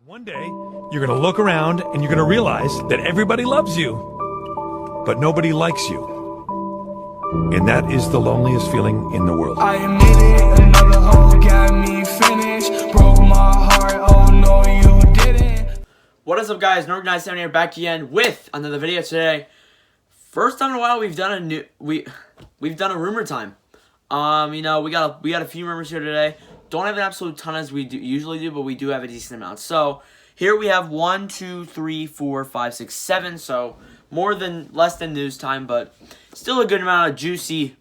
One day, you're going to look around and you're going to realize that everybody loves you, but nobody likes you. And that is the loneliest feeling in the world. I admit it, another hoe got me finished. Broke my heart, oh no you didn't. What is up, guys? Norg97 here, back again with another video today. First time in a while we've done a rumor time. We got a few rumors here today. Don't have an absolute ton as we usually do, but we do have a decent amount. So here we have 1, 2, 3, 4, 5, 6, 7. So less than news time, but still a good amount of juicy.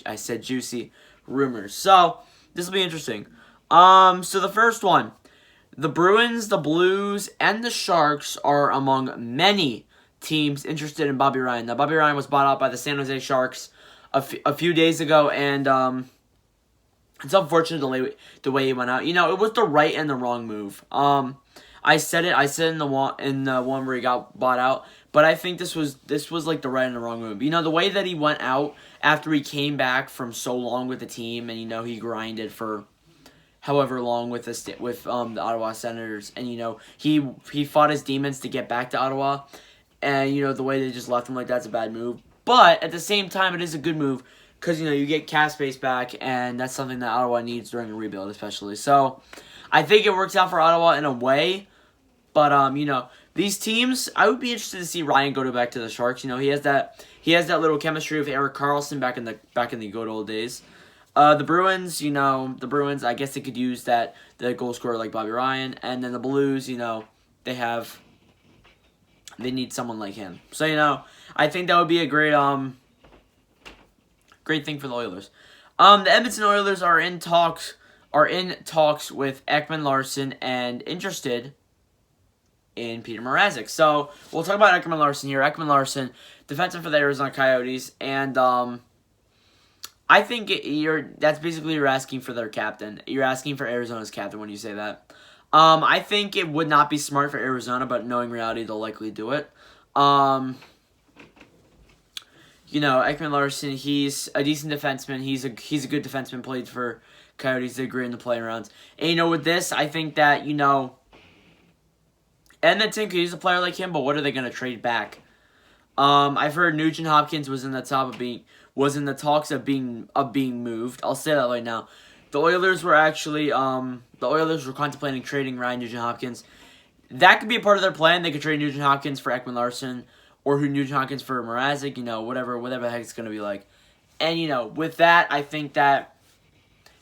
I said juicy rumors. So this will be interesting. So the first one, the Bruins, the Blues, and the Sharks are among many teams interested in Bobby Ryan. Now Bobby Ryan was bought out by the San Jose Sharks a few days ago, and it's unfortunate the way he went out. You know, it was the right and the wrong move. I said in the one where he got bought out, but I think this was like the right and the wrong move. You know, the way that he went out after he came back from so long with the team, and you know he grinded for however long with the Ottawa Senators, and you know he fought his demons to get back to Ottawa, and you know the way they just left him like that's a bad move. But at the same time, it is a good move. Because, you know, you get cap space back, and that's something that Ottawa needs during a rebuild, especially. So, I think it works out for Ottawa in a way. But, you know, these teams, I would be interested to see Ryan go back to the Sharks. You know, he has that little chemistry with Erik Karlsson back in the good old days. The Bruins, I guess they could use the goal scorer like Bobby Ryan. And then the Blues, you know, they need someone like him. So, you know, I think that would be a great thing for the Oilers. The Edmonton Oilers are in talks with Ekman Larsson and interested in Peter Mrazek. So we'll talk about Ekman Larsson here. Ekman Larsson, defenseman for the Arizona Coyotes, and I think that's basically you're asking for their captain. You're asking for Arizona's captain when you say that. I think it would not be smart for Arizona, but knowing reality, they'll likely do it. You know, Ekman Larsson, he's a decent defenseman. He's a good defenseman, played for Coyotes. They agree in the play rounds. And, you know, with this, I think that, you know, Edmonton could use a player like him, but what are they going to trade back? I've heard Nugent Hopkins was in the talks of being moved. I'll say that right now. The Oilers were contemplating trading Ryan Nugent Hopkins. That could be a part of their plan. They could trade Nugent Hopkins for Ekman Larsson, or Nugent Hopkins for Mrazek, you know, whatever the heck it's going to be like. And, you know, with that, I think that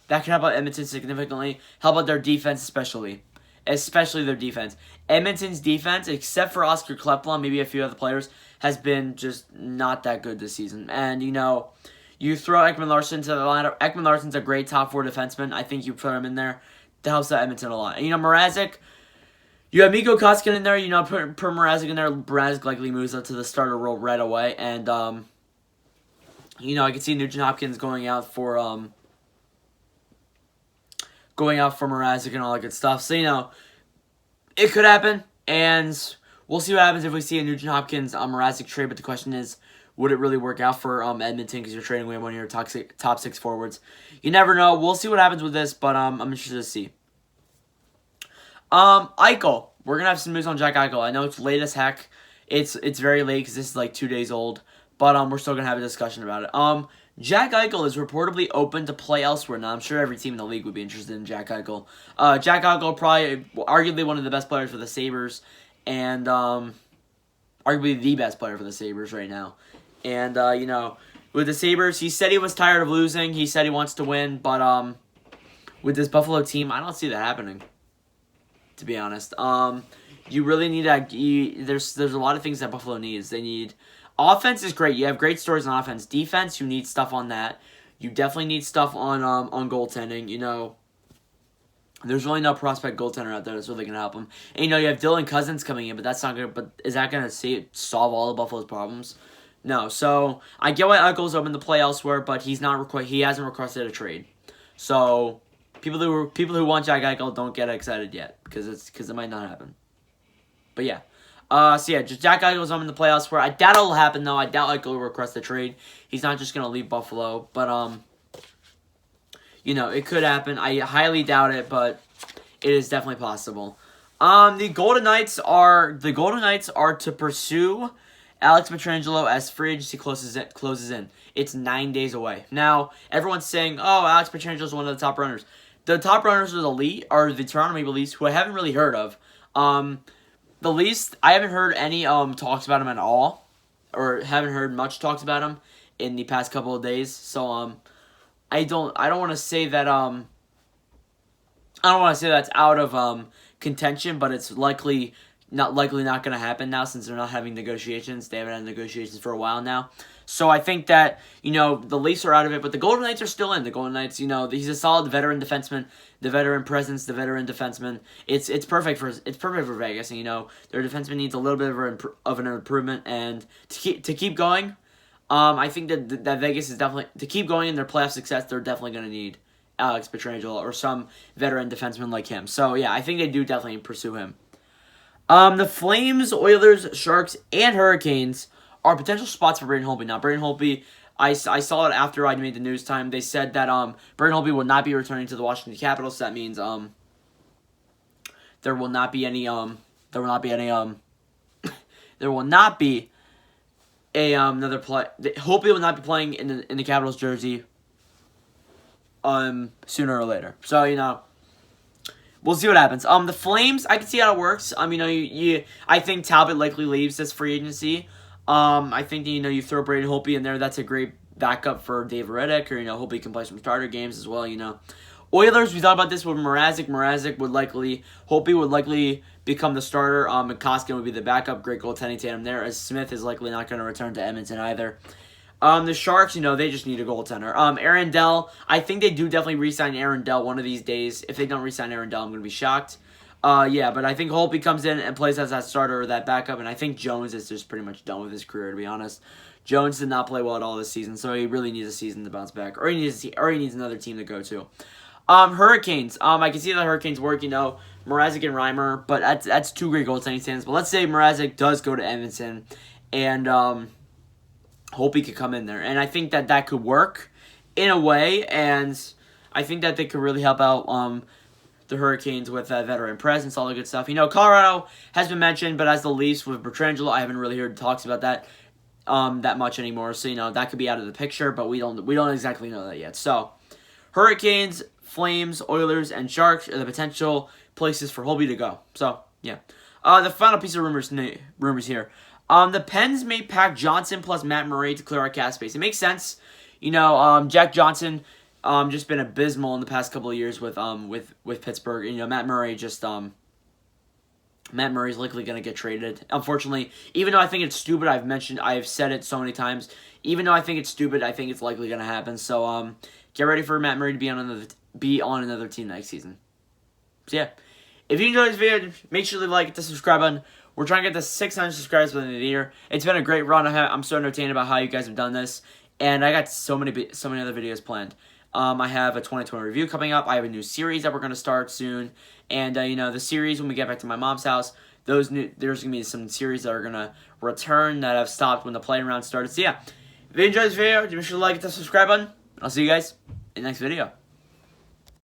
can help out Edmonton significantly. Help out their defense especially their defense. Edmonton's defense, except for Oscar Kleplon, maybe a few other players, has been just not that good this season. And, you know, you throw Ekman Larsson to the lineup. Ekman Larsson's a great top four defenseman. I think you put him in there. That helps out Edmonton a lot. And, you know, Mrazek, you have Mikko Koskinen in there, you know, put Mrazek in there. Mrazek likely moves up to the starter role right away. And, you know, I can see Nugent Hopkins going out for Mrazek and all that good stuff. So, you know, it could happen. And we'll see what happens if we see a Nugent Hopkins Mrazek trade. But the question is, would it really work out for Edmonton because you're trading away one of your top six forwards? You never know. We'll see what happens with this, but I'm interested to see. Eichel. We're going to have some news on Jack Eichel. I know it's late as heck. It's very late because this is like 2 days old. But we're still going to have a discussion about it. Jack Eichel is reportedly open to play elsewhere. Now, I'm sure every team in the league would be interested in Jack Eichel. Jack Eichel, arguably one of the best players for the Sabres. And arguably the best player for the Sabres right now. And, you know, with the Sabres, he said he was tired of losing. He said he wants to win. But with this Buffalo team, I don't see that happening, to be honest. You really need there's a lot of things that Buffalo needs. They need offense is great. You have great stories on offense. Defense, you need stuff on that. You definitely need stuff on goaltending. You know, there's really no prospect goaltender out there that's really gonna help them. And you know, you have Dylan Cousins coming in, but that's not gonna. But is that gonna solve all of Buffalo's problems? No. So I get why Eichel's open to play elsewhere, but he hasn't requested a trade. So people who want Jack Eichel don't get excited yet because it might not happen. But yeah. So yeah, just Jack Eichel's on in the playoffs where I doubt it'll happen though. I doubt Eichel will request a trade. He's not just gonna leave Buffalo. But you know, it could happen. I highly doubt it, but it is definitely possible. The Golden Knights are to pursue Alex Pietrangelo as free agency closes in. It's 9 days away. Now, everyone's saying, "Oh, Alex Pietrangelo is one of the top runners." The top runners are the Toronto Maple Leafs, who I haven't really heard of. The Leafs, I haven't heard any talks about him at all, or haven't heard much talks about him in the past couple of days. So I don't want to say that I don't want to say that's out of contention, but it's not going to happen now since they're not having negotiations. They haven't had negotiations for a while now. So I think that, the Leafs are out of it, but the Golden Knights are still in. The Golden Knights, he's a solid veteran defenseman, the veteran presence, the veteran defenseman. It's perfect for Vegas, and their defenseman needs a little bit of an improvement, and to keep going, I think that Vegas is definitely, to keep going in their playoff success, they're definitely going to need Alex Pietrangelo or some veteran defenseman like him. So yeah, I think they do definitely pursue him. The Flames, Oilers, Sharks, and Hurricanes are potential spots for Braden Holtby. Now, Braden Holtby, I saw it after I made the news time. They said that Braden Holtby will not be returning to the Washington Capitals. So that means there will not be another play. Holtby will not be playing in the Capitals jersey sooner or later. So we'll see what happens. The Flames, I can see how it works. I think Talbot likely leaves this free agency. I think you throw Braden Holtby in there. That's a great backup for Dave Riddick, or Holtby can play some starter games as well. Oilers, we thought about this with Mrazek. Holtby would likely become the starter. And Koskinen would be the backup. Great goaltending tandem there, as Smith is likely not going to return to Edmonton either. The Sharks, they just need a goaltender. Aaron Dell, I think they do definitely re-sign Aaron Dell one of these days. If they don't re-sign Aaron Dell, I'm going to be shocked. Yeah, but I think Holtby comes in and plays as that starter or that backup, and I think Jones is just pretty much done with his career, to be honest. Jones did not play well at all this season, so he really needs a season to bounce back, or he needs another team to go to. Hurricanes, I can see the Hurricanes work, Mrazek and Reimer, but that's two great goaltending stands. But let's say Mrazek does go to Edmonton, and Holtby could come in there, and I think that could work in a way, and I think that they could really help out the Hurricanes with veteran presence, all the good stuff. Colorado has been mentioned, but as the Leafs with Pietrangelo, I haven't really heard talks about that much anymore. So that could be out of the picture, but we don't exactly know that yet. So Hurricanes, Flames, Oilers, and Sharks are the potential places for Holtby to go. So yeah, the final piece of rumors here. The Pens may pack Johnson plus Matt Murray to clear our cap space. It makes sense. Jack Johnson just been abysmal in the past couple of years with Pittsburgh. Matt Murray's likely going to get traded. Unfortunately, even though I think it's stupid, I've said it so many times. Even though I think it's stupid, I think it's likely going to happen. So get ready for Matt Murray to be on another team next season. So yeah, if you enjoyed this video, make sure to like it, the subscribe button. We're trying to get to 600 subscribers by the end of the year. It's been a great run. I'm so entertained about how you guys have done this, and I got so many other videos planned. I have a 2020 review coming up. I have a new series that we're going to start soon. And, the series, when we get back to my mom's house, there's going to be some series that are going to return that have stopped when the playing round started. So, yeah, if you enjoyed this video, make sure to like the subscribe button. I'll see you guys in the next video.